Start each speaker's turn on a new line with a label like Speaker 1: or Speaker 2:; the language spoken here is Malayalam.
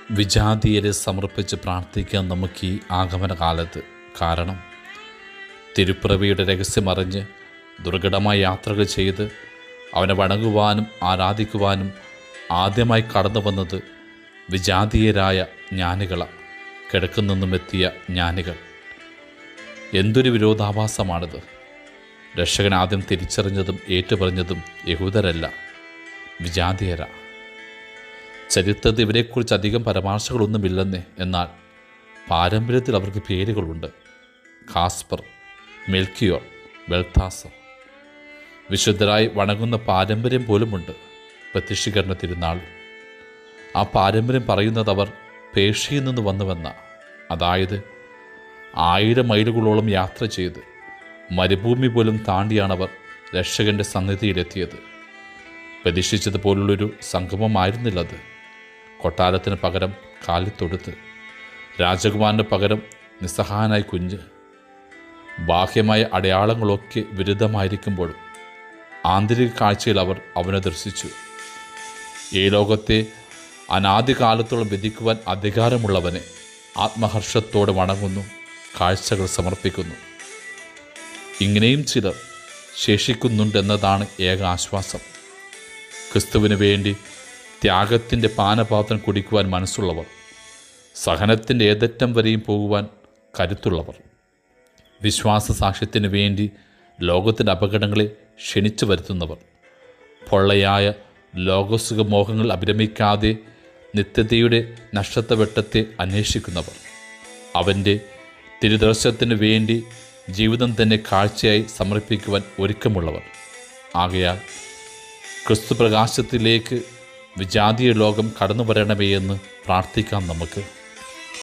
Speaker 1: വിജാതീയരെ സമർപ്പിച്ച് പ്രാർത്ഥിക്കാൻ നമുക്ക് ഈ ആഗമനകാലത്ത്. കാരണം തിരുപ്പിറവിയുടെ രഹസ്യമറിഞ്ഞ് ദുർഘടമായ യാത്രകൾ ചെയ്ത് അവനെ വണങ്ങുവാനും ആരാധിക്കുവാനും ആദ്യമായി കടന്നു വന്നത് വിജാതീയരായ ജ്ഞാനികളാണ്. കിഴക്കുനിന്നും എത്തിയ ജ്ഞാനികൾ. എന്തൊരു വിരോധാഭാസമാണിത്! രക്ഷകൻ ആദ്യം തിരിച്ചറിഞ്ഞതും ഏറ്റുപറഞ്ഞതും യഹൂദരല്ല, വിജാതീയരാ. ചരിത്രത്തിൽ ഇവരെക്കുറിച്ച് അധികം പരാമർശങ്ങളൊന്നുമില്ലെന്നേ. എന്നാൽ പാരമ്പര്യത്തിൽ അവർക്ക് പേരുകളുണ്ട്. Casper, മെൽക്കിയോർ, Balthazar. വിശുദ്ധരായി വണങ്ങുന്ന പാരമ്പര്യം പോലുമുണ്ട് പ്രത്യക്ഷീകരണ തിരുനാൾ. ആ പാരമ്പര്യം പറയുന്നത് അവർ പേർഷ്യയിൽ നിന്ന് വന്നുവെന്ന, അതായത് 1000 മൈലുകളോളം യാത്ര ചെയ്ത് മരുഭൂമി പോലും താണ്ടിയാണവർ രക്ഷകൻ്റെ സന്നിധിയിലെത്തിയത്. പ്രതീക്ഷിച്ചതുപോലുള്ളൊരു സംഗമമായിരുന്നില്ലത്. കൊട്ടാരത്തിന് പകരം കാലിത്തൊടുത്ത്, രാജകുമാരന് പകരം നിസ്സഹായനായ കുഞ്ഞ്. ബാഹ്യമായ അടയാളങ്ങളൊക്കെ വിരുദ്ധമായിരിക്കുമ്പോഴും ആന്തരിക കാഴ്ചയിൽ അവർ അവനെ ദർശിച്ചു. ഈ ലോകത്തെ അനാദികാലത്തോളം വിധിക്കുവാൻ അധികാരമുള്ളവനെ ആത്മഹർഷത്തോടെ വണങ്ങുന്നു, കാഴ്ചകൾ സമർപ്പിക്കുന്നു. ഇങ്ങനെയും ചിലർ ശേഷിക്കുന്നുണ്ടെന്നതാണ് ഏക ആശ്വാസം. ക്രിസ്തുവിന് വേണ്ടി ത്യാഗത്തിൻ്റെ പാനപാത്രം കുടിക്കുവാൻ മനസ്സുള്ളവർ, സഹനത്തിൻ്റെ ഏതറ്റം വരെയും പോകുവാൻ കരുത്തുള്ളവർ, വിശ്വാസ സാക്ഷ്യത്തിന് വേണ്ടി ലോകത്തിൻ്റെ അപകടങ്ങളെ ക്ഷണിച്ചു വരുത്തുന്നവർ, പൊള്ളയായ ലോകസുഖ മോഹങ്ങൾ അഭിരമിക്കാതെ നിത്യതയുടെ നക്ഷത്രവെട്ടത്തെ അന്വേഷിക്കുന്നവർ, അവൻ്റെ തിരുദർശനത്തിന് വേണ്ടി ജീവിതം തന്നെ കാഴ്ചയായി സമർപ്പിക്കുവാൻ ഒരുക്കമുള്ളവർ. ആകയാൽ ക്രിസ്തു പ്രകാശത്തിലേക്ക് വിജാതീയ ലോകം കടന്നു വരണമേ എന്ന് പ്രാർത്ഥിക്കാം നമുക്ക്.